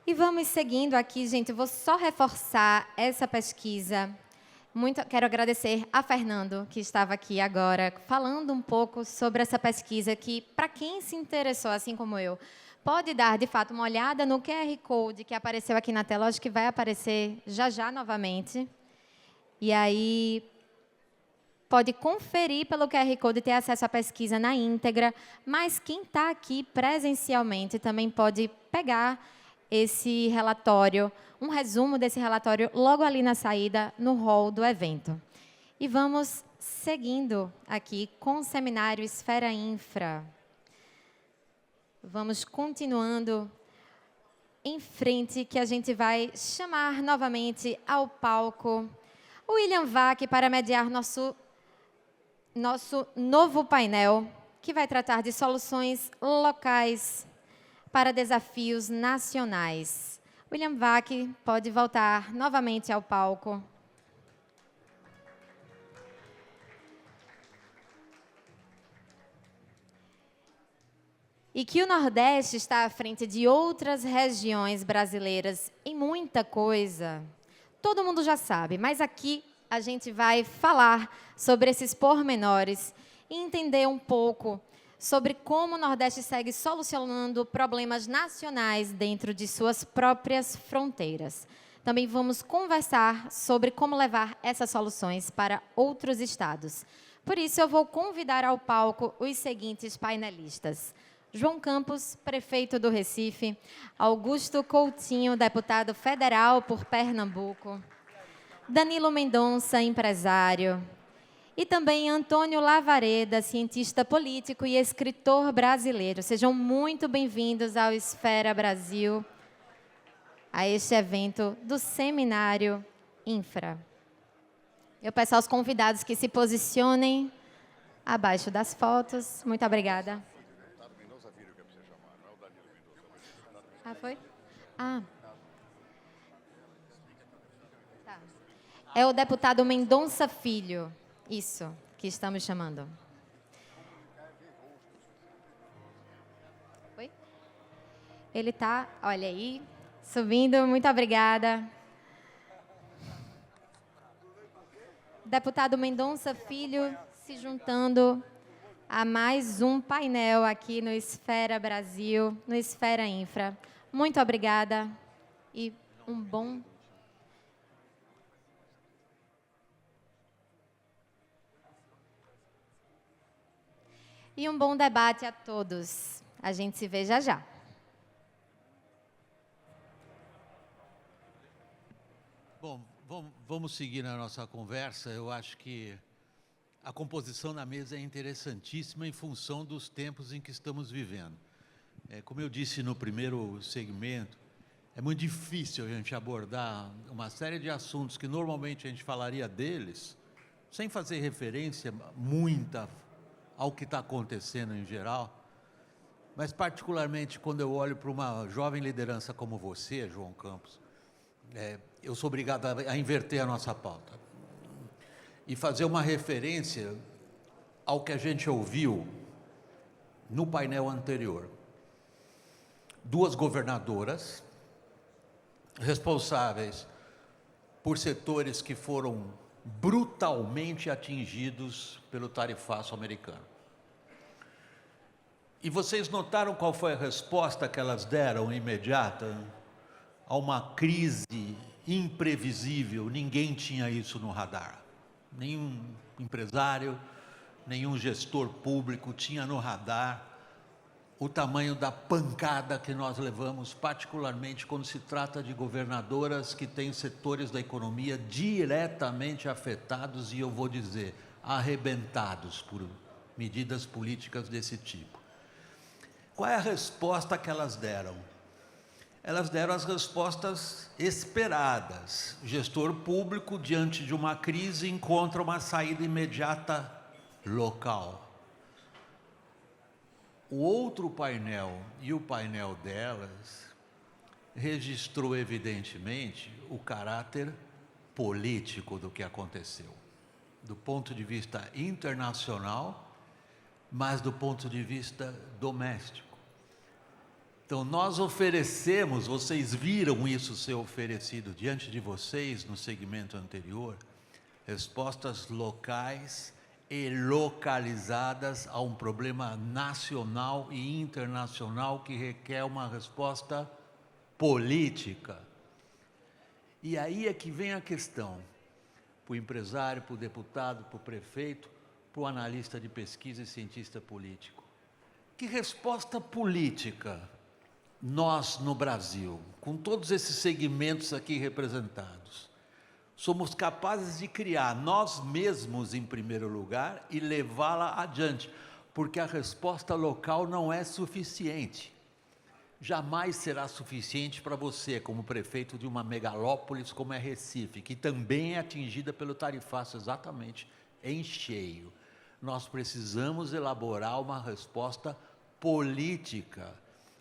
E vamos seguindo aqui, gente. Eu vou só reforçar essa pesquisa. Quero agradecer a Fernando, que estava aqui agora, falando um pouco sobre essa pesquisa, que, para quem se interessou, assim como eu, pode dar, de fato, uma olhada no QR Code que apareceu aqui na tela. Acho que vai aparecer já já novamente. E aí, pode conferir pelo QR Code e ter acesso à pesquisa na íntegra, mas quem está aqui presencialmente também pode pegar esse relatório, um resumo desse relatório logo ali na saída, no hall do evento. E vamos seguindo aqui com o seminário Esfera Infra. Vamos continuando em frente, que a gente vai chamar novamente ao palco o William Vac para mediar nosso novo painel, que vai tratar de soluções locais para desafios nacionais. William Vac pode voltar novamente ao palco. E que o Nordeste está à frente de outras regiões brasileiras em muita coisa, todo mundo já sabe, mas aqui a gente vai falar sobre esses pormenores e entender um pouco sobre como o Nordeste segue solucionando problemas nacionais dentro de suas próprias fronteiras. Também vamos conversar sobre como levar essas soluções para outros estados. Por isso, eu vou convidar ao palco os seguintes painelistas: João Campos, prefeito do Recife; Augusto Coutinho, deputado federal por Pernambuco; Danilo Mendonça, empresário; e também Antônio Lavareda, cientista político e escritor brasileiro. Sejam muito bem-vindos ao Esfera Brasil, a este evento do Seminário Infra. Eu peço aos convidados que se posicionem abaixo das fotos. Muito obrigada. Ah, foi? Ah. Tá. É o deputado Mendonça Filho. Isso, que estamos chamando. Oi? Ele está, olha aí, subindo. Muito obrigada. Deputado Mendonça Filho se juntando a mais um painel aqui no Esfera Brasil, no Esfera Infra. Muito obrigada e um bom... E um bom debate a todos. A gente se vê já já. Bom, vamos seguir na nossa conversa. Eu acho que a composição na mesa é interessantíssima em função dos tempos em que estamos vivendo. Como eu disse no primeiro segmento, é muito difícil a gente abordar uma série de assuntos que normalmente a gente falaria deles, sem fazer referência muita ao que está acontecendo em geral, mas particularmente quando eu olho para uma jovem liderança como você, João Campos, eu sou obrigado a inverter a nossa pauta e fazer uma referência ao que a gente ouviu no painel anterior. Duas governadoras responsáveis por setores que foram brutalmente atingidos pelo tarifaço americano. E vocês notaram qual foi a resposta que elas deram imediata a uma crise imprevisível? Ninguém tinha isso no radar. Nenhum empresário, nenhum gestor público tinha no radar o tamanho da pancada que nós levamos, particularmente quando se trata de governadoras que têm setores da economia diretamente afetados e, eu vou dizer, arrebentados por medidas políticas desse tipo. Qual é a resposta que elas deram? Elas deram as respostas esperadas. O gestor público, diante de uma crise, encontra uma saída imediata local. O outro painel e o painel delas registrou, evidentemente, o caráter político do que aconteceu, do ponto de vista internacional, mas do ponto de vista doméstico. Então, nós oferecemos, vocês viram isso ser oferecido diante de vocês no segmento anterior, respostas locais e localizadas a um problema nacional e internacional que requer uma resposta política. E aí é que vem a questão, para o empresário, para o deputado, para o prefeito, para o analista de pesquisa e cientista político. Que resposta política nós, no Brasil, com todos esses segmentos aqui representados, somos capazes de criar nós mesmos, em primeiro lugar, e levá-la adiante? Porque a resposta local não é suficiente. Jamais será suficiente para você, como prefeito de uma megalópolis como é Recife, que também é atingida pelo tarifaço exatamente em cheio. Nós precisamos elaborar uma resposta política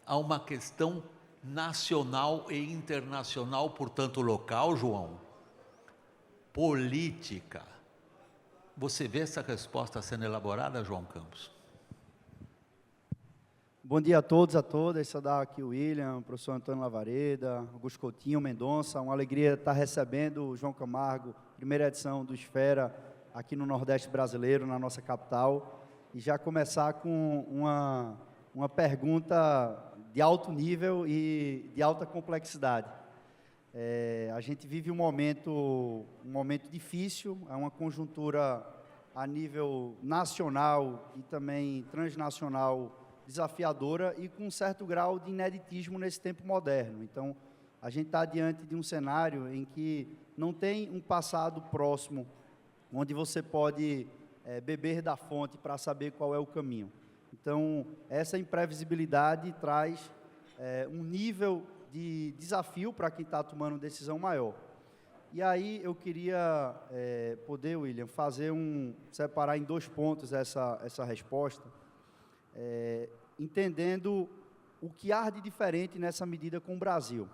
a uma questão nacional e internacional, portanto local, João, política. Você vê essa resposta sendo elaborada, João Campos? Bom dia a todos, a todas. Saudar aqui o William, o professor Antônio Lavareda, Augusto Coutinho, Mendonça. Uma alegria estar recebendo o João Camargo, primeira edição do Esfera, aqui no Nordeste brasileiro, na nossa capital. E já começar com uma pergunta de alto nível e de alta complexidade. A gente vive um momento difícil, é uma conjuntura a nível nacional e também transnacional desafiadora e com um certo grau de ineditismo nesse tempo moderno. Então, a gente está diante de um cenário em que não tem um passado próximo, onde você pode beber da fonte para saber qual é o caminho. Então, essa imprevisibilidade traz um nível de desafio para quem está tomando decisão maior. E aí, eu queria poder, William, separar em 2 pontos essa resposta, entendendo o que há de diferente nessa medida com o Brasil.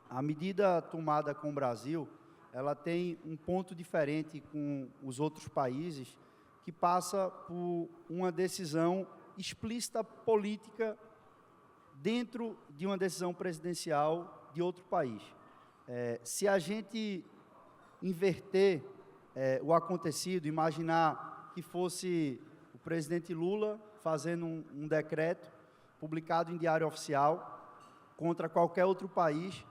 A medida tomada com o Brasil, ela tem um ponto diferente com os outros países, que passa por uma decisão explícita política dentro de uma decisão presidencial de outro país. Se a gente inverter o acontecido, imaginar que fosse o presidente Lula fazendo um decreto publicado em Diário Oficial contra qualquer outro país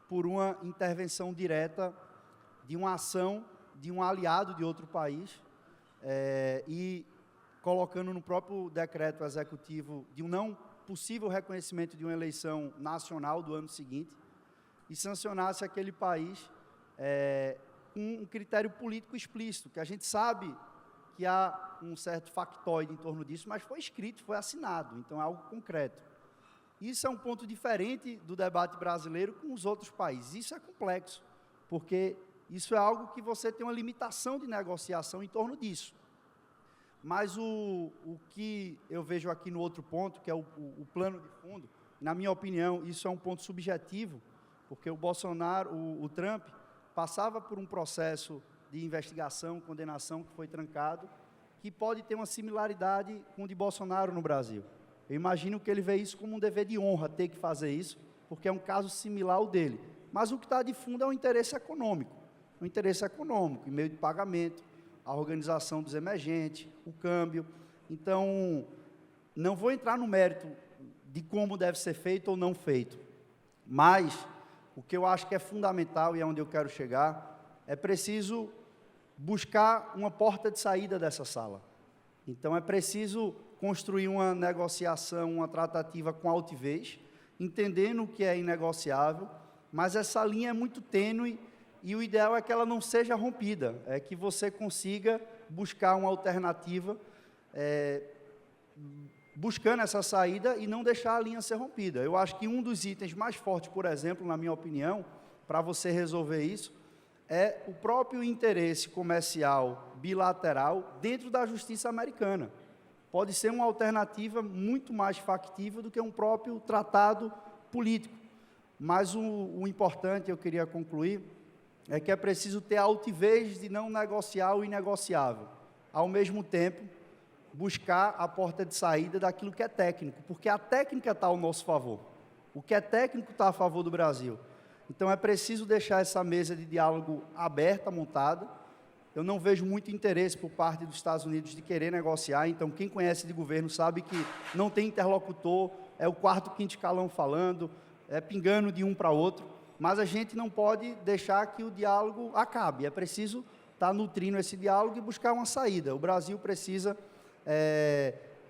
por uma intervenção direta de uma ação de um aliado de outro país e colocando no próprio decreto executivo de um não possível reconhecimento de uma eleição nacional do ano seguinte e sancionasse aquele país com um critério político explícito, que a gente sabe que há um certo factoide em torno disso, mas foi escrito, foi assinado, então é algo concreto. Isso é um ponto diferente do debate brasileiro com os outros países. Isso é complexo, porque isso é algo que você tem uma limitação de negociação em torno disso. Mas o que eu vejo aqui no outro ponto, que é o plano de fundo, na minha opinião, isso é um ponto subjetivo, porque o Bolsonaro, o Trump, passava por um processo de investigação, condenação, que foi trancado, que pode ter uma similaridade com o de Bolsonaro no Brasil. Eu imagino que ele vê isso como um dever de honra, ter que fazer isso, porque é um caso similar ao dele. Mas o que está de fundo é um interesse econômico, em meio de pagamento, a organização dos emergentes, o câmbio. Então, não vou entrar no mérito de como deve ser feito ou não feito, mas o que eu acho que é fundamental e é onde eu quero chegar, é preciso buscar uma porta de saída dessa sala. Então, é preciso construir uma negociação, uma tratativa com altivez, entendendo o que é inegociável, mas essa linha é muito tênue e o ideal é que ela não seja rompida, é que você consiga buscar uma alternativa, buscando essa saída e não deixar a linha ser rompida. Eu acho que um dos itens mais fortes, por exemplo, na minha opinião, para você resolver isso, é o próprio interesse comercial bilateral dentro da justiça americana. Pode ser uma alternativa muito mais factível do que um próprio tratado político. Mas o importante, eu queria concluir, é que é preciso ter a altivez de não negociar o inegociável. Ao mesmo tempo, buscar a porta de saída daquilo que é técnico, porque a técnica está ao nosso favor. O que é técnico está a favor do Brasil. Então, é preciso deixar essa mesa de diálogo aberta, montada. Eu não vejo muito interesse por parte dos Estados Unidos de querer negociar, então, quem conhece de governo sabe que não tem interlocutor, é o quarto, quinto escalão falando, é pingando de um para outro, mas a gente não pode deixar que o diálogo acabe, é preciso estar nutrindo esse diálogo e buscar uma saída. O Brasil precisa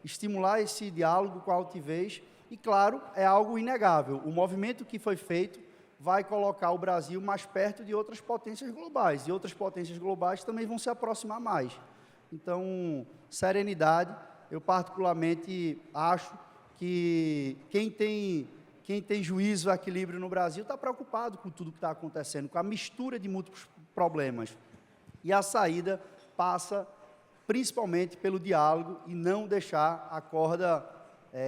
estimular esse diálogo com a altivez e, claro, é algo inegável. O movimento que foi feito vai colocar o Brasil mais perto de outras potências globais, e outras potências globais também vão se aproximar mais. Então, serenidade. Eu particularmente acho que quem tem juízo e equilíbrio no Brasil está preocupado com tudo que está acontecendo, com a mistura de múltiplos problemas. E a saída passa principalmente pelo diálogo e não deixar a corda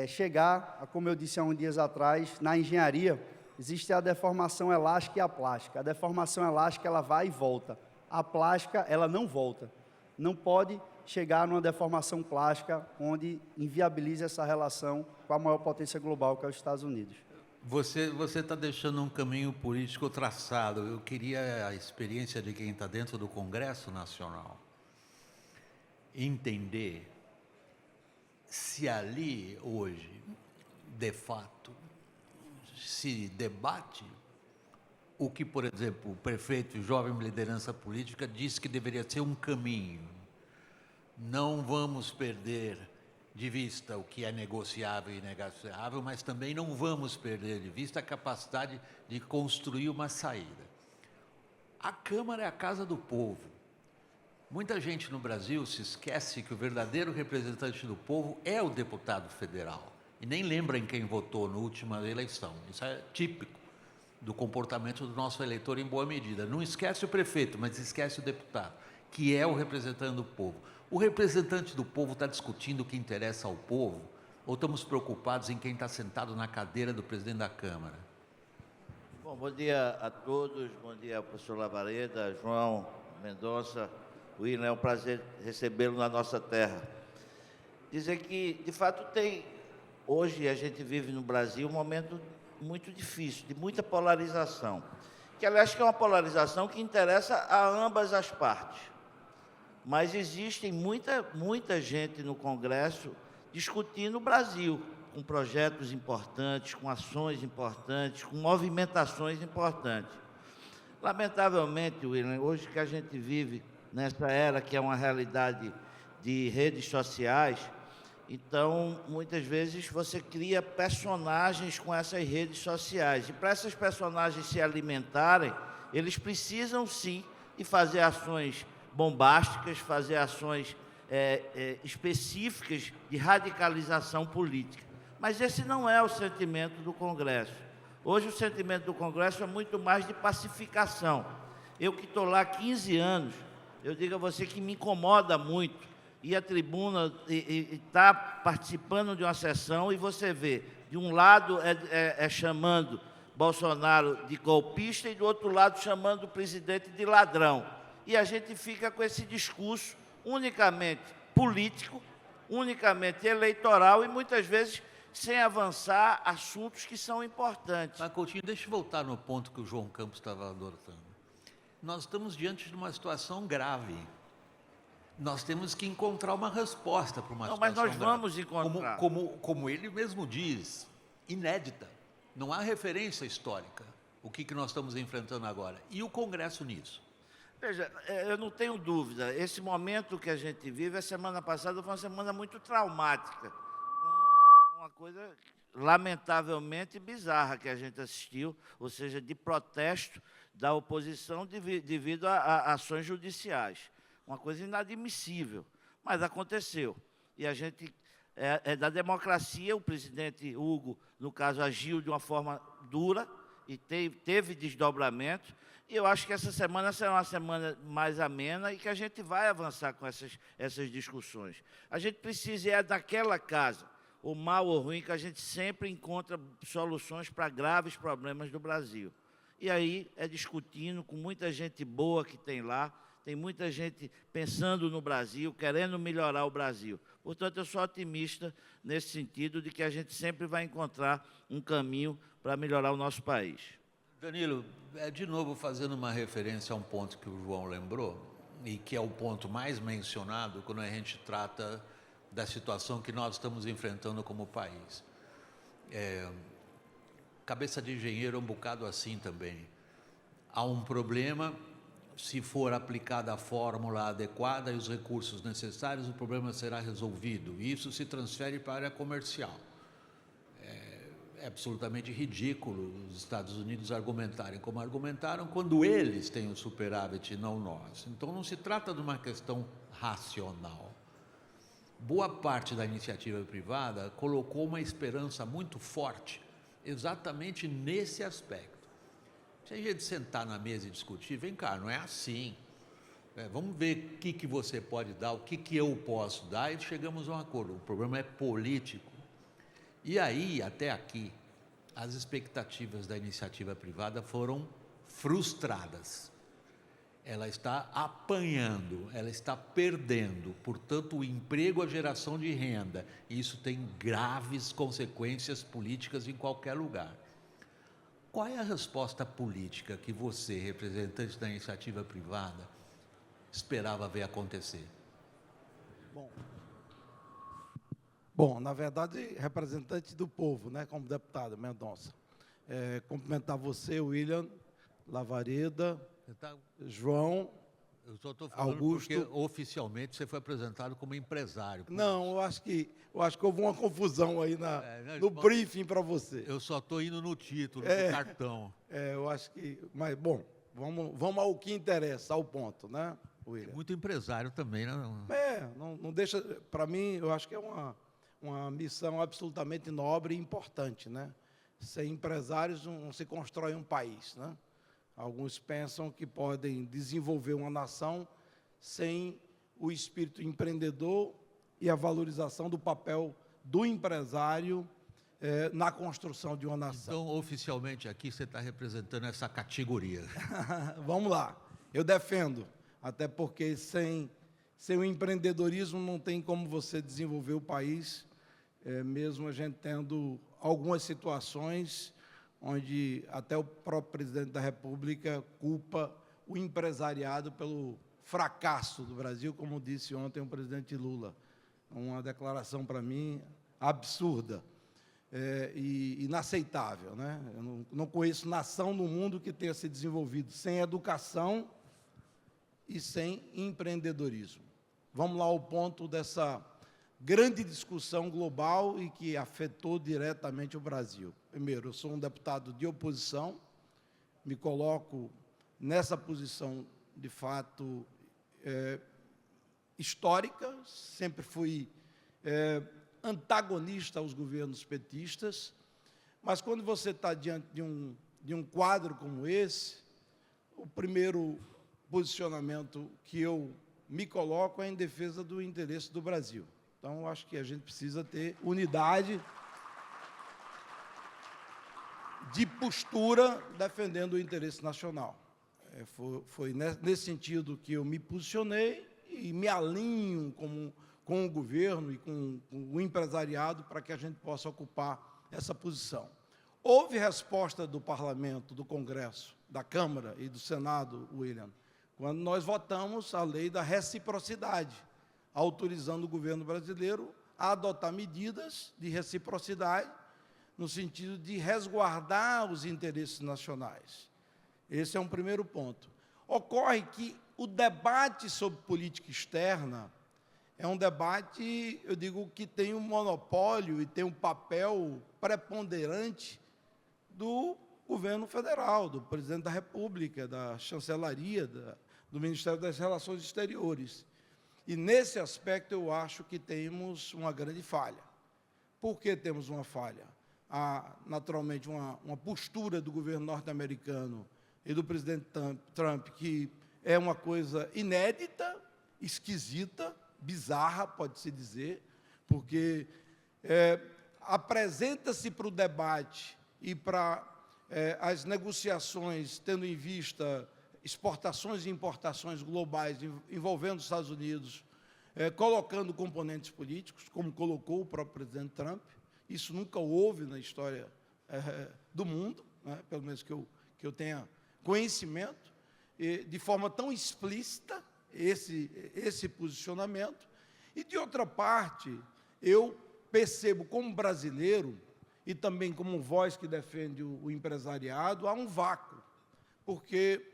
chegar, como eu disse há uns dias atrás, na engenharia, existe a deformação elástica e a plástica. A deformação elástica, ela vai e volta. A plástica, ela não volta. Não pode chegar numa deformação plástica onde inviabilize essa relação com a maior potência global, que é os Estados Unidos. Você está deixando um caminho político traçado. Eu queria a experiência de quem está dentro do Congresso Nacional entender se ali, hoje, de fato, se debate o que, por exemplo, o prefeito e jovem liderança política disse que deveria ser um caminho. Não vamos perder de vista o que é negociável e inegociável, mas também não vamos perder de vista a capacidade de construir uma saída. A Câmara é a casa do povo. Muita gente no Brasil se esquece que o verdadeiro representante do povo é o deputado federal, e nem lembra em quem votou na última eleição. Isso é típico do comportamento do nosso eleitor em boa medida. Não esquece o prefeito, mas esquece o deputado, que é o representante do povo. O representante do povo está discutindo o que interessa ao povo, ou estamos preocupados em quem está sentado na cadeira do presidente da Câmara? Bom dia a todos, bom dia ao professor Lavareda, João Mendonça, William, é um prazer recebê-lo na nossa terra. Dizer que, de fato, hoje a gente vive no Brasil um momento muito difícil, de muita polarização, que aliás que é uma polarização que interessa a ambas as partes. Mas existe muita gente no Congresso discutindo o Brasil, com projetos importantes, com ações importantes, com movimentações importantes. Lamentavelmente, William, hoje que a gente vive nessa era que é uma realidade de redes sociais, então, muitas vezes, você cria personagens com essas redes sociais. E para essas personagens se alimentarem, eles precisam, sim, de fazer ações bombásticas, fazer ações específicas de radicalização política. Mas esse não é o sentimento do Congresso. Hoje, o sentimento do Congresso é muito mais de pacificação. Eu que estou lá há 15 anos, eu digo a você que me incomoda muito ir à tribuna e estar participando de uma sessão e você vê, de um lado chamando Bolsonaro de golpista e do outro lado chamando o presidente de ladrão. E a gente fica com esse discurso unicamente político, unicamente eleitoral e muitas vezes sem avançar assuntos que são importantes. Mas, Coutinho, deixa eu voltar no ponto que o João Campos estava adotando. Nós estamos diante de uma situação grave. Nós temos que encontrar uma resposta para uma situação grave. Mas nós vamos encontrar. Como ele mesmo diz, inédita. Não há referência histórica, o que nós estamos enfrentando agora. E o Congresso nisso? Veja, eu não tenho dúvida, esse momento que a gente vive, a semana passada foi uma semana muito traumática. Uma coisa lamentavelmente bizarra que a gente assistiu, ou seja, de protesto da oposição devido a ações judiciais. Uma coisa inadmissível, mas aconteceu. E a gente, da democracia, o presidente Hugo, no caso, agiu de uma forma dura e teve desdobramento. E eu acho que essa semana será uma semana mais amena e que a gente vai avançar com essas discussões. A gente precisa daquela casa, o mal ou ruim, que a gente sempre encontra soluções para graves problemas do Brasil. E aí é discutindo com muita gente boa que tem lá tem muita gente pensando no Brasil, querendo melhorar o Brasil. Portanto, eu sou otimista nesse sentido de que a gente sempre vai encontrar um caminho para melhorar o nosso país. Danilo, de novo fazendo uma referência a um ponto que o João lembrou, e que é o ponto mais mencionado quando a gente trata da situação que nós estamos enfrentando como país. Cabeça de engenheiro é um bocado assim também. Há um problema, se for aplicada a fórmula adequada e os recursos necessários, o problema será resolvido. E isso se transfere para a área comercial. É absolutamente ridículo os Estados Unidos argumentarem como argumentaram quando eles têm o superávit e não nós. Então, não se trata de uma questão racional. Boa parte da iniciativa privada colocou uma esperança muito forte exatamente nesse aspecto. Se a gente sentar na mesa e discutir, vem cá, não é assim. Vamos ver o que você pode dar, o que eu posso dar, e chegamos a um acordo. O problema é político. E aí, até aqui, as expectativas da iniciativa privada foram frustradas. Ela está apanhando, ela está perdendo, portanto, o emprego, a geração de renda. E isso tem graves consequências políticas em qualquer lugar. Qual é a resposta política que você, representante da iniciativa privada, esperava ver acontecer? Bom, na verdade, representante do povo, né, como deputado, Mendonça. Cumprimentar você, William, Lavareda, João, eu só estou falando Augusto. Porque oficialmente você foi apresentado como empresário. Não, eu acho que houve uma confusão aí no briefing para você. Eu só estou indo no título, no cartão. Eu acho que... Mas, bom, vamos ao que interessa, ao ponto, né, William? Tem muito empresário também, né? Não deixa... Para mim, eu acho que é uma missão absolutamente nobre e importante, né? Sem empresários não se constrói um país, né? Alguns pensam que podem desenvolver uma nação sem o espírito empreendedor e a valorização do papel do empresário na construção de uma nação. Então, oficialmente, aqui você está representando essa categoria. Vamos lá. Eu defendo, até porque sem o empreendedorismo não tem como você desenvolver o país, mesmo a gente tendo algumas situações onde até o próprio presidente da República culpa o empresariado pelo fracasso do Brasil, como disse ontem o presidente Lula. Uma declaração, para mim, absurda e inaceitável, né? Eu não conheço nação no mundo que tenha se desenvolvido sem educação e sem empreendedorismo. Vamos lá ao ponto dessa grande discussão global e que afetou diretamente o Brasil. Primeiro, eu sou um deputado de oposição, me coloco nessa posição, de fato, histórica, sempre fui antagonista aos governos petistas, mas quando você está diante de um quadro como esse, o primeiro posicionamento que eu me coloco é em defesa do interesse do Brasil. Então, eu acho que a gente precisa ter unidade de postura defendendo o interesse nacional. Foi nesse sentido que eu me posicionei e me alinho com o governo e com o empresariado para que a gente possa ocupar essa posição. Houve resposta do Parlamento, do Congresso, da Câmara e do Senado, William, quando nós votamos a lei da reciprocidade, autorizando o governo brasileiro a adotar medidas de reciprocidade no sentido de resguardar os interesses nacionais. Esse é um primeiro ponto. Ocorre que o debate sobre política externa é um debate, eu digo, que tem um monopólio e tem um papel preponderante do governo federal, do presidente da República, da chancelaria, do Ministério das Relações Exteriores. E, nesse aspecto, eu acho que temos uma grande falha. Por que temos uma falha? Há, naturalmente, uma postura do governo norte-americano e do presidente Trump, que é uma coisa inédita, esquisita, bizarra, pode-se dizer, porque apresenta-se para o debate e para as negociações, tendo em vista exportações e importações globais envolvendo os Estados Unidos, colocando componentes políticos, como colocou o próprio presidente Trump. Isso nunca houve na história do mundo, né, pelo menos que eu tenha conhecimento, de forma tão explícita, esse posicionamento. E, de outra parte, eu percebo como brasileiro, e também como voz que defende o empresariado, há um vácuo, porque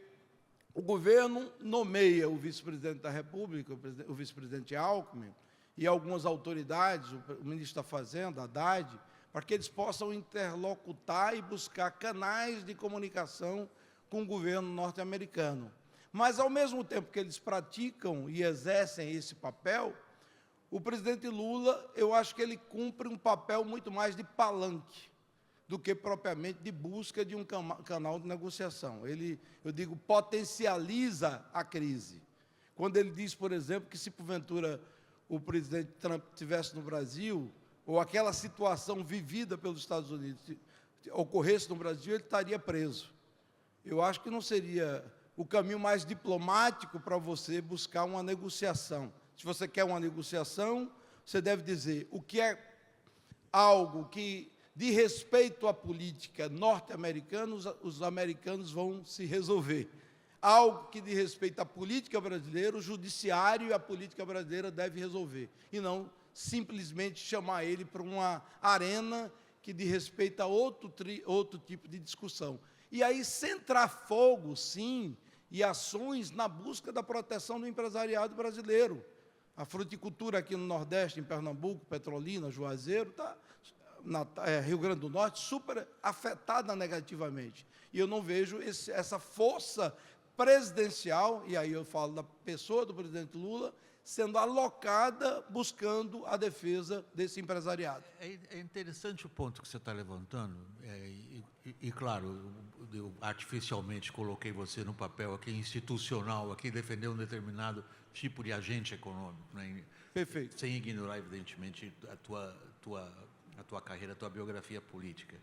o governo nomeia o vice-presidente da República, o vice-presidente Alckmin, e algumas autoridades, o ministro da Fazenda, Haddad, para que eles possam interlocutar e buscar canais de comunicação com o governo norte-americano. Mas, ao mesmo tempo que eles praticam e exercem esse papel, o presidente Lula, eu acho que ele cumpre um papel muito mais de palanque do que propriamente de busca de um canal de negociação. Ele, eu digo, potencializa a crise. Quando ele diz, por exemplo, que se porventura o presidente Trump estivesse no Brasil, ou aquela situação vivida pelos Estados Unidos ocorresse no Brasil, ele estaria preso. Eu acho que não seria o caminho mais diplomático para você buscar uma negociação. Se você quer uma negociação, você deve dizer o que é algo que, de respeito à política norte-americana, os americanos vão se resolver. Algo que, de respeito à política brasileira, o judiciário e a política brasileira devem resolver. E não simplesmente chamar ele para uma arena que diz respeito a outro tipo de discussão. E aí centrar fogo, sim, e ações na busca da proteção do empresariado brasileiro. A fruticultura aqui no Nordeste, em Pernambuco, Petrolina, Juazeiro, está, Rio Grande do Norte, super afetada negativamente. E eu não vejo essa força presidencial, e aí eu falo da pessoa do presidente Lula, sendo alocada buscando a defesa desse empresariado. É interessante o ponto que você está levantando, e claro, eu artificialmente coloquei você no papel aqui institucional, aqui defender um determinado tipo de agente econômico, né? Perfeito. Sem ignorar, evidentemente, a tua carreira, a tua biografia política.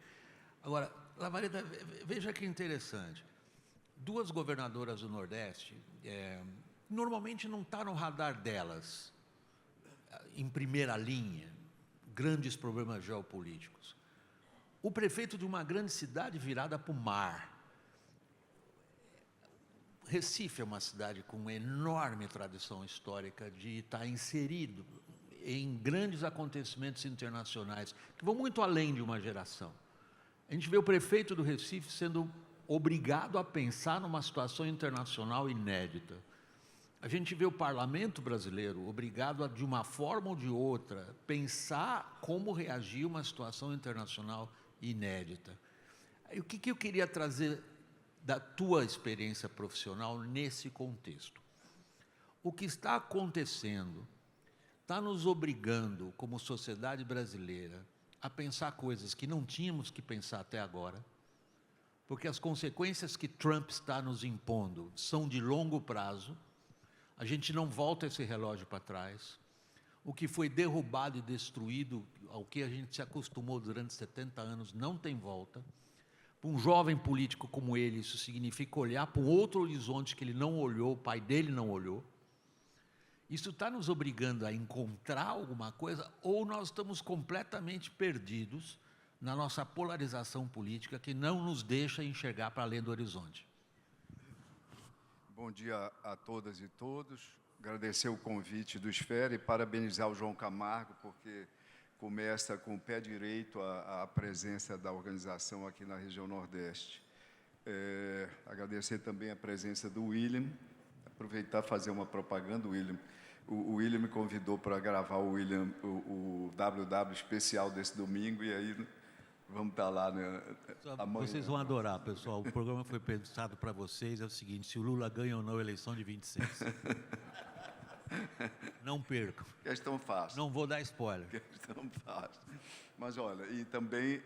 Agora, Lavareda, veja que interessante. Duas governadoras do Nordeste, normalmente não está no radar delas, em primeira linha, grandes problemas geopolíticos. O prefeito de uma grande cidade virada para o mar. Recife é uma cidade com uma enorme tradição histórica de estar inserido em grandes acontecimentos internacionais, que vão muito além de uma geração. A gente vê o prefeito do Recife sendo obrigado a pensar numa situação internacional inédita. A gente vê o parlamento brasileiro obrigado a, de uma forma ou de outra, pensar como reagir a uma situação internacional inédita. O que eu queria trazer da tua experiência profissional nesse contexto? O que está acontecendo está nos obrigando, como sociedade brasileira, a pensar coisas que não tínhamos que pensar até agora, porque as consequências que Trump está nos impondo são de longo prazo. A gente não volta esse relógio para trás. O que foi derrubado e destruído, ao que a gente se acostumou durante 70 anos, não tem volta. Para um jovem político como ele, isso significa olhar para um outro horizonte que ele não olhou, o pai dele não olhou. Isso está nos obrigando a encontrar alguma coisa, ou nós estamos completamente perdidos na nossa polarização política, que não nos deixa enxergar para além do horizonte. Bom dia a todas e todos. Agradecer o convite do Esfera e parabenizar o João Camargo, porque começa com o pé direito a presença da organização aqui na região Nordeste. Agradecer também a presença do William, aproveitar e fazer uma propaganda, William. O William me convidou para gravar o WW especial desse domingo, e aí vamos estar lá, né, amanhã. Vocês vão adorar, pessoal. O programa foi pensado para vocês, é o seguinte: se o Lula ganha ou não a eleição de 26. Não percam. Questão fácil. Não vou dar spoiler. Questão fácil. Mas, olha, e também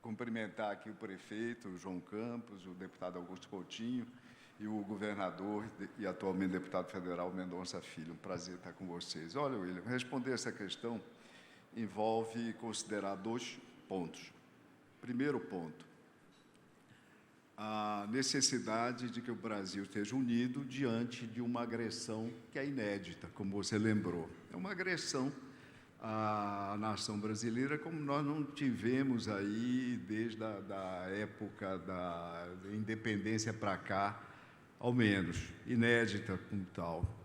cumprimentar aqui o prefeito, o João Campos, o deputado Augusto Coutinho e o governador e atualmente deputado federal Mendonça Filho. Um prazer estar com vocês. Olha, William, responder essa questão envolve considerar 2 pontos. Primeiro ponto, necessidade de que o Brasil esteja unido diante de uma agressão que é inédita, como você lembrou. É uma agressão à nação brasileira como nós não tivemos aí desde a da época da independência para cá, ao menos, inédita como tal.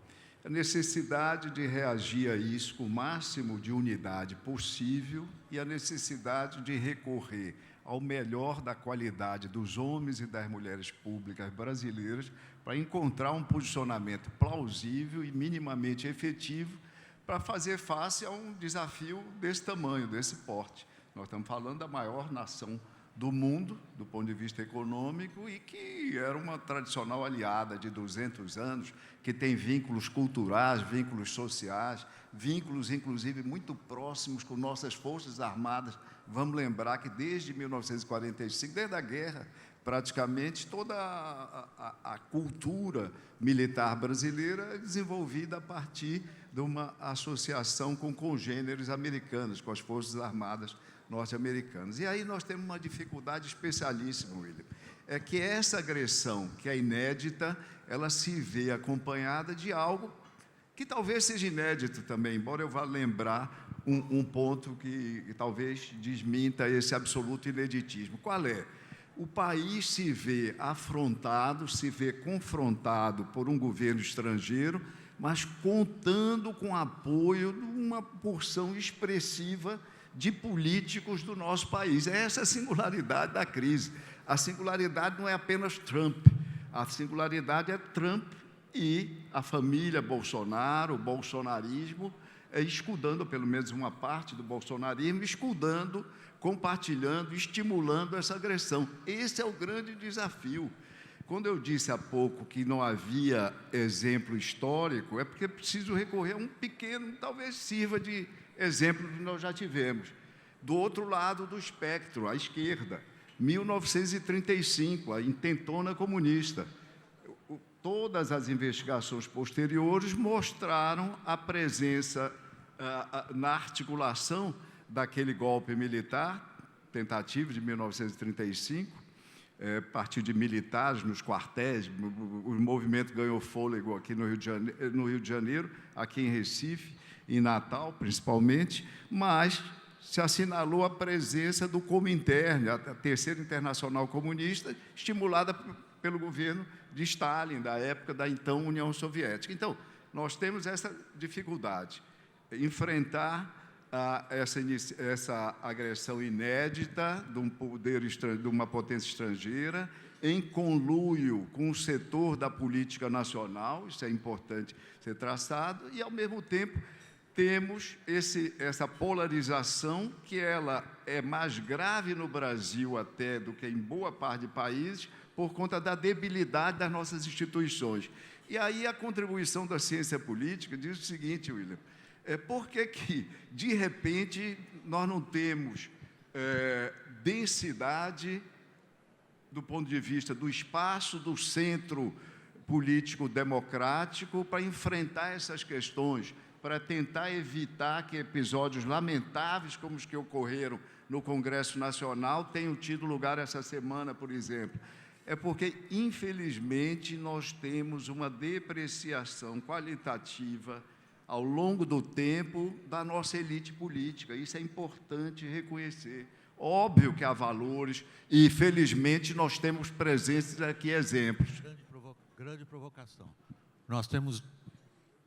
A necessidade de reagir a isso com o máximo de unidade possível e a necessidade de recorrer ao melhor da qualidade dos homens e das mulheres públicas brasileiras para encontrar um posicionamento plausível e minimamente efetivo para fazer face a um desafio desse tamanho, desse porte. Nós estamos falando da maior nação do mundo, do ponto de vista econômico, e que era uma tradicional aliada de 200 anos, que tem vínculos culturais, vínculos sociais, vínculos, inclusive, muito próximos com nossas Forças Armadas. Vamos lembrar que, desde 1945, desde a guerra, praticamente, toda a cultura militar brasileira é desenvolvida a partir de uma associação com congêneres americanos, com as Forças Armadas norte-americanas. E aí nós temos uma dificuldade especialíssima, William, é que essa agressão, que é inédita, ela se vê acompanhada de algo que talvez seja inédito também, embora eu vá lembrar um ponto que talvez desminta esse absoluto ineditismo. Qual é? O país se vê afrontado, se vê confrontado por um governo estrangeiro, mas contando com o apoio de uma porção expressiva de políticos do nosso país. Essa é a singularidade da crise. A singularidade não é apenas Trump, a singularidade é Trump e a família Bolsonaro, o bolsonarismo, escudando, pelo menos uma parte do bolsonarismo, escudando, compartilhando, estimulando essa agressão. Esse é o grande desafio. Quando eu disse há pouco que não havia exemplo histórico, é porque é preciso recorrer a um pequeno, talvez sirva de exemplo que nós já tivemos. Do outro lado do espectro, à esquerda, 1935, a intentona comunista. Todas as investigações posteriores mostraram a presença na articulação daquele golpe militar, tentativa de 1935, a partir de militares nos quartéis. O movimento ganhou fôlego aqui no Rio de Janeiro, aqui em Recife, em Natal, principalmente, mas se assinalou a presença do Comintern, a Terceira Internacional Comunista, estimulada pelo governo de Stalin, da época da então União Soviética. Então, nós temos essa dificuldade, enfrentar essa agressão inédita de um poder de uma potência estrangeira, em conluio com o setor da política nacional, isso é importante ser traçado, e, ao mesmo tempo, temos essa polarização, que ela é mais grave no Brasil até do que em boa parte de países, por conta da debilidade das nossas instituições. E aí a contribuição da ciência política diz o seguinte, William, por que, de repente, nós não temos densidade do ponto de vista do espaço do centro político democrático para enfrentar essas questões, para tentar evitar que episódios lamentáveis como os que ocorreram no Congresso Nacional tenham tido lugar essa semana, por exemplo? É porque, infelizmente, nós temos uma depreciação qualitativa ao longo do tempo da nossa elite política. Isso é importante reconhecer. Óbvio que há valores e, felizmente, nós temos presentes aqui exemplos. Grande provocação. Nós temos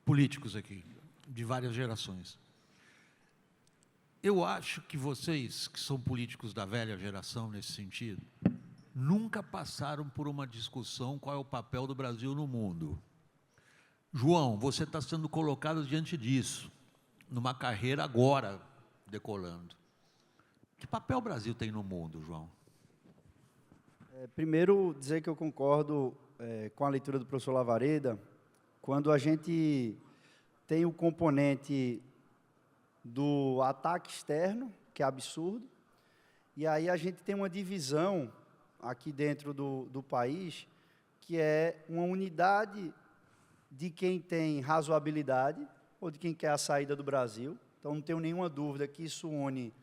políticos aqui, de várias gerações. Eu acho que vocês, que são políticos da velha geração nesse sentido, nunca passaram por uma discussão qual é o papel do Brasil no mundo. João, você está sendo colocado diante disso, numa carreira agora decolando. Que papel o Brasil tem no mundo, João? Primeiro, dizer que eu concordo com a leitura do professor Lavareda, quando a gente tem o componente do ataque externo, que é absurdo, e aí a gente tem uma divisão aqui dentro do país, que é uma unidade de quem tem razoabilidade ou de quem quer a saída do Brasil. Então, não tenho nenhuma dúvida que isso une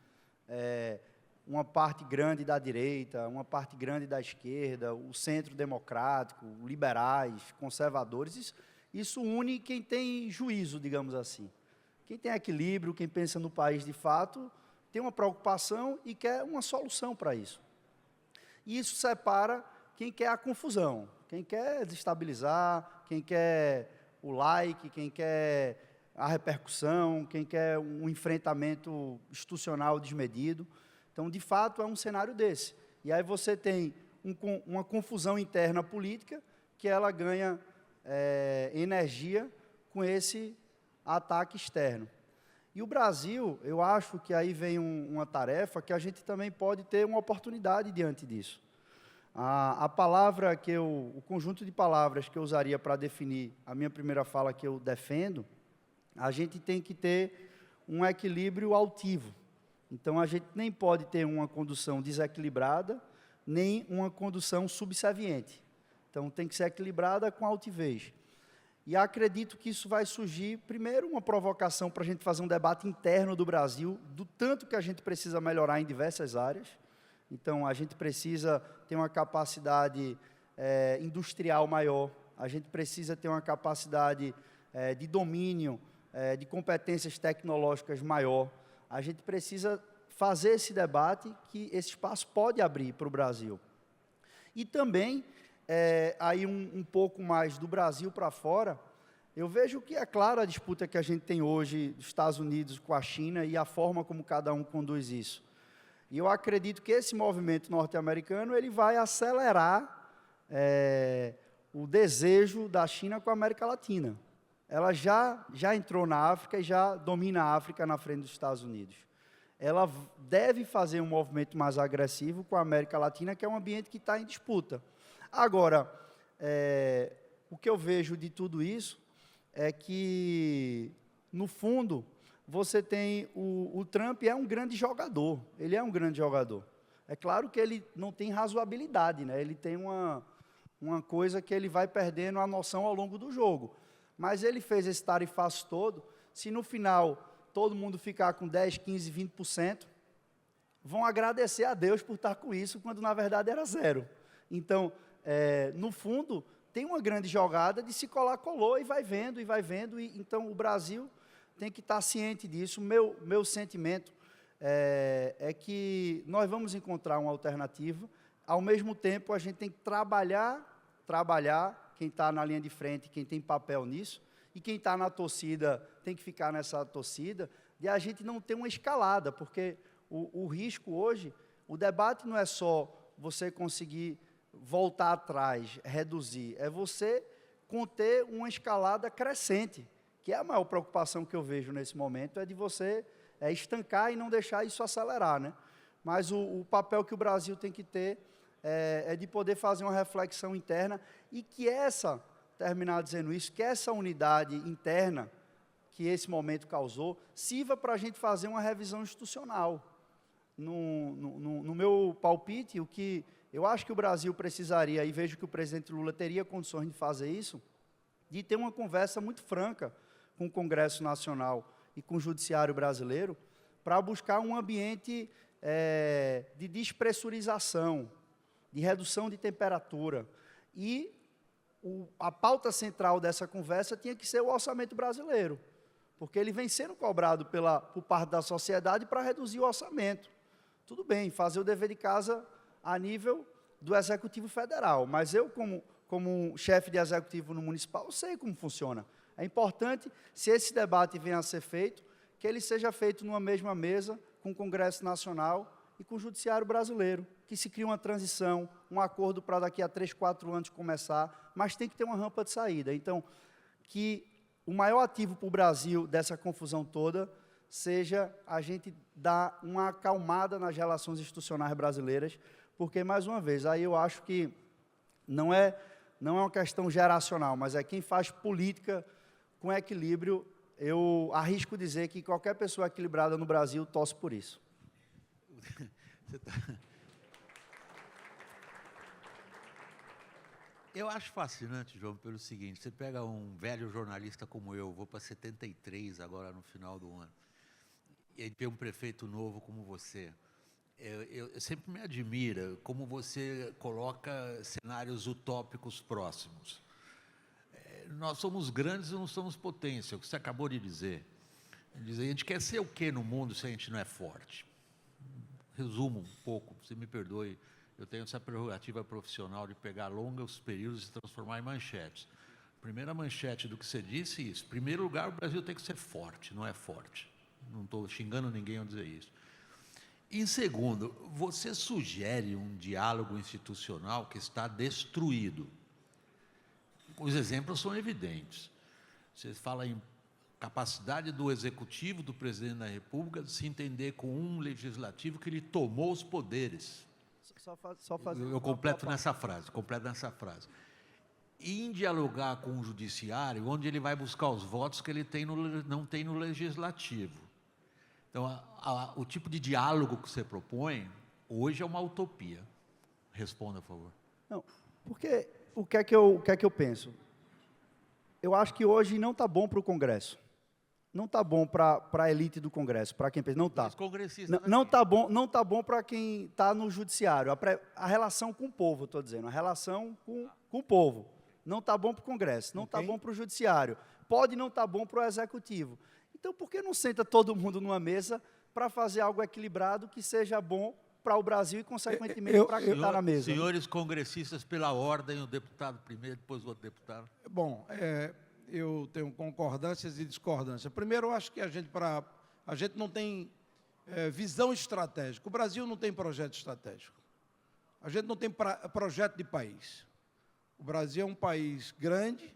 uma parte grande da direita, uma parte grande da esquerda, o centro democrático, liberais, conservadores. Isso une quem tem juízo, digamos assim. Quem tem equilíbrio, quem pensa no país de fato, tem uma preocupação e quer uma solução para isso. E isso separa quem quer a confusão, quem quer desestabilizar, quem quer o like, quem quer a repercussão, quem quer um enfrentamento institucional desmedido. Então, de fato, é um cenário desse. E aí você tem uma confusão interna política que ela ganha energia com esse ataque externo. E o Brasil, eu acho que aí vem uma tarefa que a gente também pode ter uma oportunidade diante disso. A palavra o conjunto de palavras que eu usaria para definir a minha primeira fala que eu defendo, a gente tem que ter um equilíbrio altivo. Então, a gente nem pode ter uma condução desequilibrada, nem uma condução subserviente. Então, tem que ser equilibrada com altivez. E acredito que isso vai surgir, primeiro, uma provocação para a gente fazer um debate interno do Brasil, do tanto que a gente precisa melhorar em diversas áreas. Então, a gente precisa ter uma capacidade industrial maior, a gente precisa ter uma capacidade de domínio, de competências tecnológicas maior. A gente precisa fazer esse debate que esse espaço pode abrir para o Brasil. E também, aí um pouco mais do Brasil para fora, eu vejo que é clara a disputa que a gente tem hoje dos Estados Unidos com a China e a forma como cada um conduz isso. E eu acredito que esse movimento norte-americano ele vai acelerar o desejo da China com a América Latina. Ela já entrou na África e já domina a África na frente dos Estados Unidos. Ela deve fazer um movimento mais agressivo com a América Latina, que é um ambiente que está em disputa. Agora, o que eu vejo de tudo isso é que, no fundo, você tem o Trump é um grande jogador, ele é um grande jogador. É claro que ele não tem razoabilidade, né? Ele tem uma coisa que ele vai perdendo a noção ao longo do jogo. Mas ele fez esse tarifaço todo, se no final todo mundo ficar com 10, 15, 20%, vão agradecer a Deus por estar com isso, quando na verdade era zero. Então, no fundo, tem uma grande jogada de se colar, colou, e vai vendo, e então o Brasil tem que estar ciente disso. Meu sentimento é que nós vamos encontrar uma alternativa, ao mesmo tempo a gente tem que trabalhar quem está na linha de frente, quem tem papel nisso, e quem está na torcida tem que ficar nessa torcida, de a gente não ter uma escalada, porque o risco hoje, o debate não é só você conseguir voltar atrás, reduzir, é você conter uma escalada crescente, que é a maior preocupação que eu vejo nesse momento, é de você estancar e não deixar isso acelerar, né? Mas o papel que o Brasil tem que ter é de poder fazer uma reflexão interna e que terminar dizendo isso, que essa unidade interna que esse momento causou, sirva para a gente fazer uma revisão institucional. No meu palpite, o que eu acho que o Brasil precisaria, e vejo que o presidente Lula teria condições de fazer isso, de ter uma conversa muito franca com o Congresso Nacional e com o Judiciário brasileiro, para buscar um ambiente de despressurização, de redução de temperatura. E a pauta central dessa conversa tinha que ser o orçamento brasileiro, porque ele vem sendo cobrado por parte da sociedade para reduzir o orçamento. Tudo bem, fazer o dever de casa a nível do Executivo Federal, mas eu, como chefe de Executivo no Municipal, eu sei como funciona. É importante, se esse debate venha a ser feito, que ele seja feito numa mesma mesa com o Congresso Nacional e com o Judiciário brasileiro, que se crie uma transição, um acordo para daqui a 3, 4 anos começar, mas tem que ter uma rampa de saída. Então, que o maior ativo para o Brasil dessa confusão toda seja a gente dar uma acalmada nas relações institucionais brasileiras, porque, mais uma vez, aí eu acho que não é uma questão geracional, mas é quem faz política com equilíbrio. Eu arrisco dizer que qualquer pessoa equilibrada no Brasil torce por isso. Eu acho fascinante, João, pelo seguinte: você pega um velho jornalista como eu, vou para 73 agora no final do ano, e aí tem um prefeito novo como você. Eu sempre me admira como você coloca cenários utópicos próximos. Nós somos grandes e não somos potência, o que você acabou de dizer. A gente quer ser o quê no mundo se a gente não é forte? Resumo um pouco, você me perdoe, eu tenho essa prerrogativa profissional de pegar longos períodos e transformar em manchetes. Primeira manchete do que você disse, isso. Em primeiro lugar, o Brasil tem que ser forte, não é forte. Não estou xingando ninguém ao dizer isso. Em segundo, você sugere um diálogo institucional que está destruído. Os exemplos são evidentes. Você fala em capacidade do executivo, do presidente da República, de se entender com um legislativo que lhe tomou os poderes. Eu completo nessa frase. E em dialogar com o judiciário, onde ele vai buscar os votos que ele não tem no legislativo. Então, o tipo de diálogo que você propõe, hoje é uma utopia. Responda, por favor. Não, porque o que é que eu penso? Eu acho que hoje não está bom para o Congresso. Não está bom para a elite do Congresso, para quem pensa. Não está. Não está bom para quem está no judiciário. A relação com o povo, estou dizendo. A relação com o povo. Não está bom para o Congresso. Não está bom para o judiciário. Pode não estar bom para o executivo. Então, por que não senta todo mundo numa mesa para fazer algo equilibrado que seja bom para o Brasil e, consequentemente, para quem está na mesa? Senhores congressistas, pela ordem, o deputado primeiro, depois o outro deputado. Bom, eu tenho concordâncias e discordâncias. Primeiro, eu acho que a gente não tem visão estratégica. O Brasil não tem projeto estratégico. A gente não tem projeto de país. O Brasil é um país grande,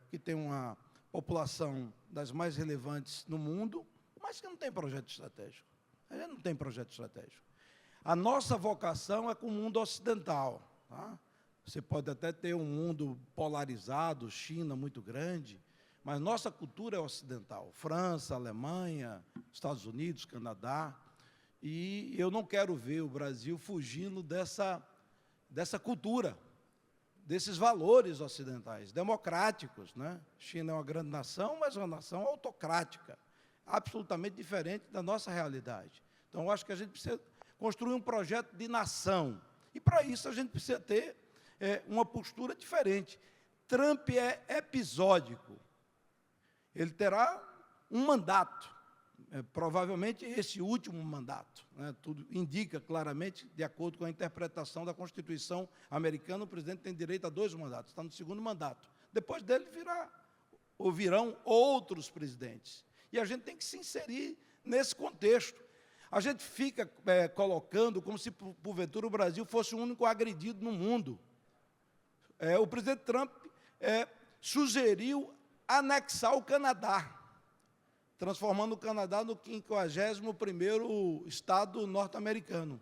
que tem uma população das mais relevantes no mundo, mas que não tem projeto estratégico. A gente não tem projeto estratégico. A nossa vocação é com o mundo ocidental. Tá? Você pode até ter um mundo polarizado, China muito grande, mas nossa cultura é ocidental. França, Alemanha, Estados Unidos, Canadá. E eu não quero ver o Brasil fugindo dessa cultura, desses valores ocidentais, democráticos, né? China é uma grande nação, mas uma nação autocrática, absolutamente diferente da nossa realidade. Então, eu acho que a gente precisa construir um projeto de nação. E, para isso, a gente precisa ter uma postura diferente. Trump é episódico. Ele terá um mandato, provavelmente esse último mandato. Né? Tudo indica claramente, de acordo com a interpretação da Constituição americana, o presidente tem direito a 2 mandatos, está no segundo mandato. Depois dele virão outros presidentes. E a gente tem que se inserir nesse contexto. A gente fica colocando como se, porventura, o Brasil fosse o único agredido no mundo. O presidente Trump sugeriu anexar o Canadá, transformando o Canadá no 51º estado norte-americano.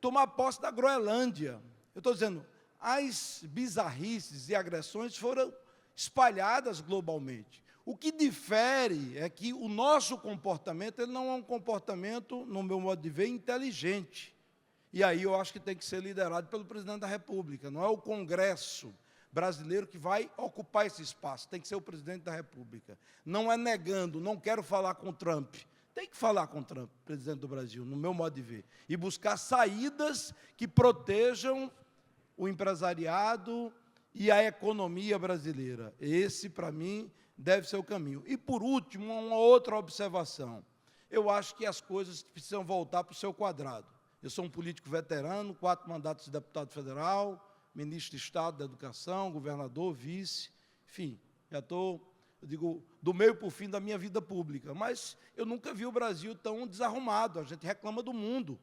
Tomar posse da Groenlândia. Eu estou dizendo, as bizarrices e agressões foram espalhadas globalmente. O que difere é que o nosso comportamento ele não é um comportamento, no meu modo de ver, inteligente. E aí eu acho que tem que ser liderado pelo presidente da República. Não é o Congresso brasileiro que vai ocupar esse espaço, tem que ser o presidente da República. Não é negando, não quero falar com Trump. Tem que falar com Trump, presidente do Brasil, no meu modo de ver. E buscar saídas que protejam o empresariado e a economia brasileira. Esse, para mim, deve ser o caminho. E, por último, uma outra observação. Eu acho que as coisas precisam voltar para o seu quadrado. Eu sou um político veterano, 4 mandatos de deputado federal, ministro de Estado da Educação, governador, vice, enfim, já estou, do meio para o fim da minha vida pública. Mas eu nunca vi o Brasil tão desarrumado, a gente reclama do mundo.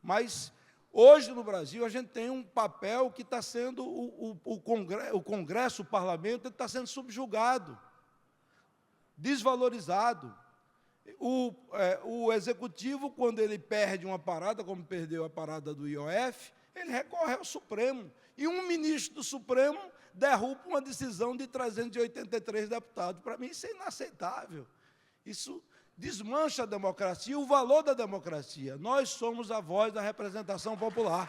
Mas, hoje, no Brasil, a gente tem um papel que está sendo, o Congresso, o Parlamento, está sendo subjugado, desvalorizado. O Executivo, quando ele perde uma parada, como perdeu a parada do IOF, ele recorre ao Supremo. E um ministro do Supremo derruba uma decisão de 383 deputados. Para mim, isso é inaceitável. Isso desmancha a democracia, o valor da democracia. Nós somos a voz da representação popular.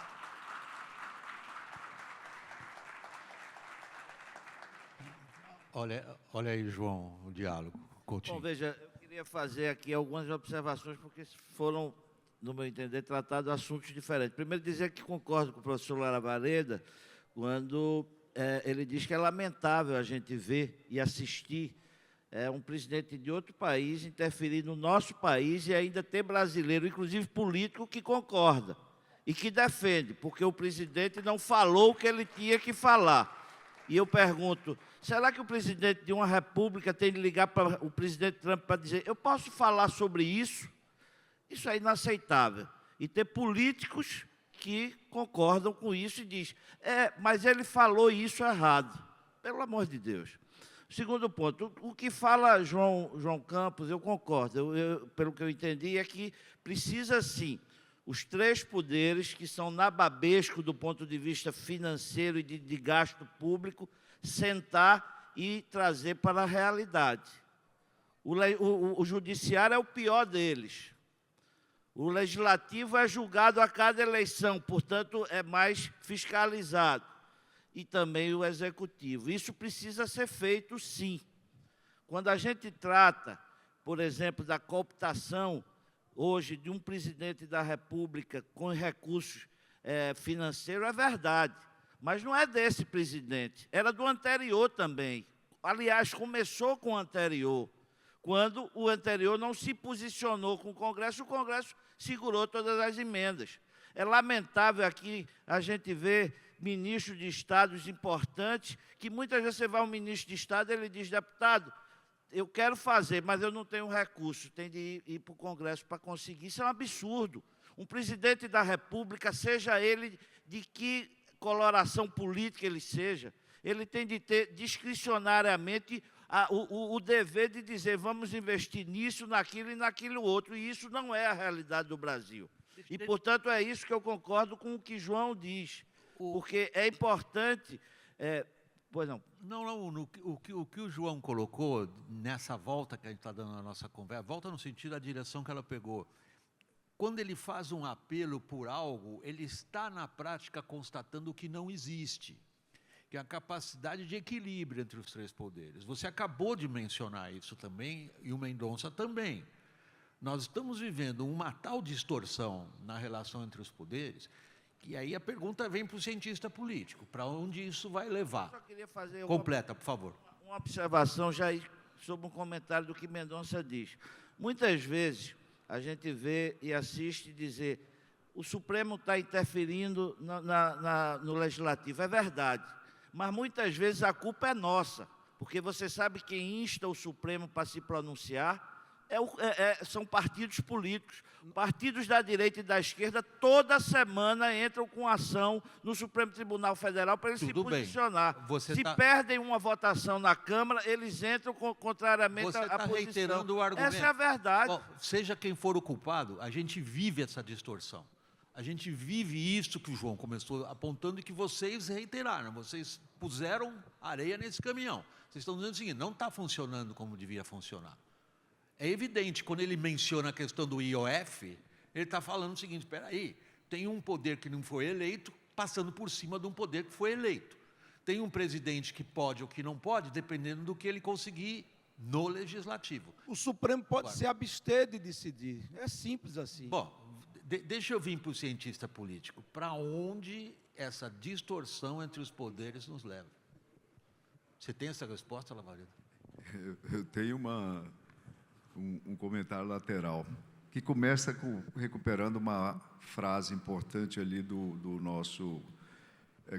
Olha aí, João, o diálogo. Coutinho. Bom, veja, queria fazer aqui algumas observações, porque foram, no meu entender, tratados assuntos diferentes. Primeiro, dizer que concordo com o professor Lavaredo quando ele diz que é lamentável a gente ver e assistir um presidente de outro país interferir no nosso país e ainda ter brasileiro, inclusive político, que concorda e que defende, porque o presidente não falou o que ele tinha que falar. E eu pergunto, será que o presidente de uma república tem de ligar para o presidente Trump para dizer eu posso falar sobre isso? Isso é inaceitável. E ter políticos que concordam com isso e diz, mas ele falou isso errado. Pelo amor de Deus. Segundo ponto, o que fala João Campos, eu concordo. Pelo que eu entendi, é que precisa, sim, os três poderes, que são nababesco do ponto de vista financeiro e de gasto público, sentar e trazer para a realidade. O judiciário é o pior deles. O legislativo é julgado a cada eleição, portanto, é mais fiscalizado. E também o executivo. Isso precisa ser feito, sim. Quando a gente trata, por exemplo, da cooptação, hoje, de um presidente da República com recursos financeiros, é verdade. Mas não é desse presidente, era do anterior também. Aliás, começou com o anterior. Quando o anterior não se posicionou com o Congresso segurou todas as emendas. É lamentável aqui a gente ver ministros de estados importantes, que muitas vezes você vai ao ministro de estado e ele diz, deputado, eu quero fazer, mas eu não tenho recurso, tem de ir para o Congresso para conseguir. Isso é um absurdo. Um presidente da República, seja ele de que coloração política ele seja, ele tem de ter discricionariamente o dever de dizer vamos investir nisso, naquilo e naquilo outro, e isso não é a realidade do Brasil. E, portanto, é isso que eu concordo com o que João diz, porque é importante... Pois não. O que o João colocou nessa volta que a gente está dando na nossa conversa, volta no sentido da direção que ela pegou. Quando ele faz um apelo por algo, ele está, na prática, constatando o que não existe, que é a capacidade de equilíbrio entre os três poderes. Você acabou de mencionar isso também, e o Mendonça também. Nós estamos vivendo uma tal distorção na relação entre os poderes, que aí a pergunta vem para o cientista político, para onde isso vai levar? Eu só queria fazer Completa, por favor. Uma observação já sobre um comentário do que Mendonça diz. Muitas vezes a gente vê e assiste dizer o Supremo está interferindo no Legislativo. É verdade, mas muitas vezes a culpa é nossa, porque você sabe quem insta o Supremo para se pronunciar são partidos políticos. Partidos da direita e da esquerda, toda semana, entram com ação no Supremo Tribunal Federal para eles se posicionar. Se perdem uma votação na Câmara, eles entram contrariamente à posição. Reiterando o argumento. Essa é a verdade. Bom, seja quem for o culpado, a gente vive essa distorção. A gente vive isso que o João começou apontando e que vocês reiteraram. Vocês puseram areia nesse caminhão. Vocês estão dizendo o seguinte, não está funcionando como devia funcionar. É evidente, quando ele menciona a questão do IOF, ele está falando o seguinte, espera aí, tem um poder que não foi eleito, passando por cima de um poder que foi eleito. Tem um presidente que pode ou que não pode, dependendo do que ele conseguir no Legislativo. O Supremo pode se abster de decidir, é simples assim. Bom, deixa eu vir para o cientista político. Para onde essa distorção entre os poderes nos leva? Você tem essa resposta, Lavaredo? Eu tenho um comentário lateral, que começa recuperando uma frase importante ali do nosso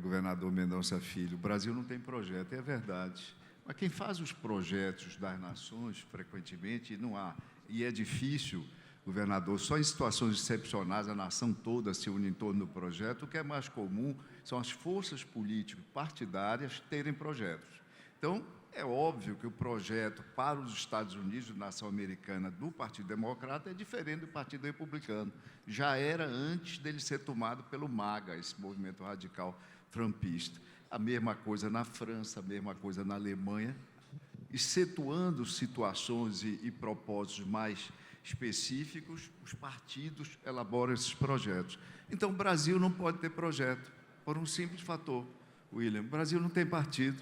governador Mendonça Filho. O Brasil não tem projeto, é verdade. Mas quem faz os projetos das nações, frequentemente, não há. E é difícil, governador, só em situações excepcionais a nação toda se une em torno do projeto. O que é mais comum são as forças políticas partidárias terem projetos. Então, é óbvio que o projeto para os Estados Unidos, nação americana, do Partido Democrata é diferente do Partido Republicano. Já era antes dele ser tomado pelo MAGA, esse movimento radical trumpista. A mesma coisa na França, a mesma coisa na Alemanha, excetuando situações e propósitos mais específicos, os partidos elaboram esses projetos. Então, o Brasil não pode ter projeto, por um simples fator, William. O Brasil não tem partido.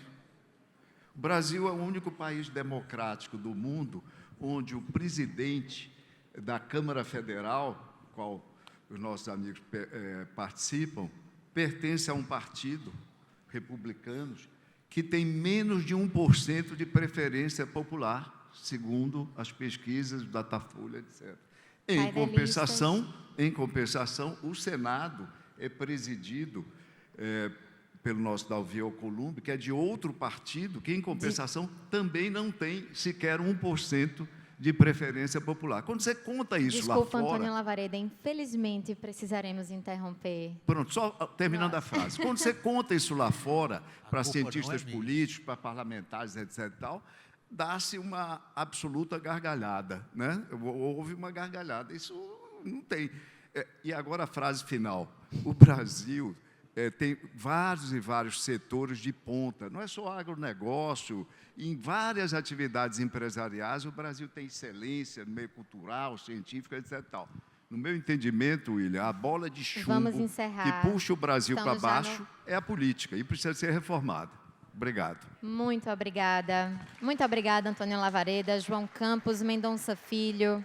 O Brasil é o único país democrático do mundo onde o presidente da Câmara Federal, qual os nossos amigos participam, pertence a um partido, republicanos, que tem menos de 1% de preferência popular, segundo as pesquisas do Datafolha, etc. Em compensação, o Senado é presidido pelo nosso Davi Alcolumbre, que é de outro partido, que, em compensação, também não tem sequer 1% de preferência popular. Quando você conta isso lá fora... Desculpa, Antônio Lavareda, infelizmente precisaremos interromper. Pronto, só terminando a frase. Quando você conta isso lá fora, para cientistas políticos, para parlamentares, etc. e tal, dá-se uma absoluta gargalhada, né? Houve uma gargalhada. Isso não tem. E agora a frase final. O Brasil tem vários e vários setores de ponta. Não é só agronegócio. Em várias atividades empresariais, o Brasil tem excelência no meio cultural, científico, etc. e tal. No meu entendimento, William, a bola de chumbo que puxa o Brasil para baixo é a política e precisa ser reformada. Obrigado. Muito obrigada. Muito obrigada, Antônio Lavareda, João Campos Mendonça Filho.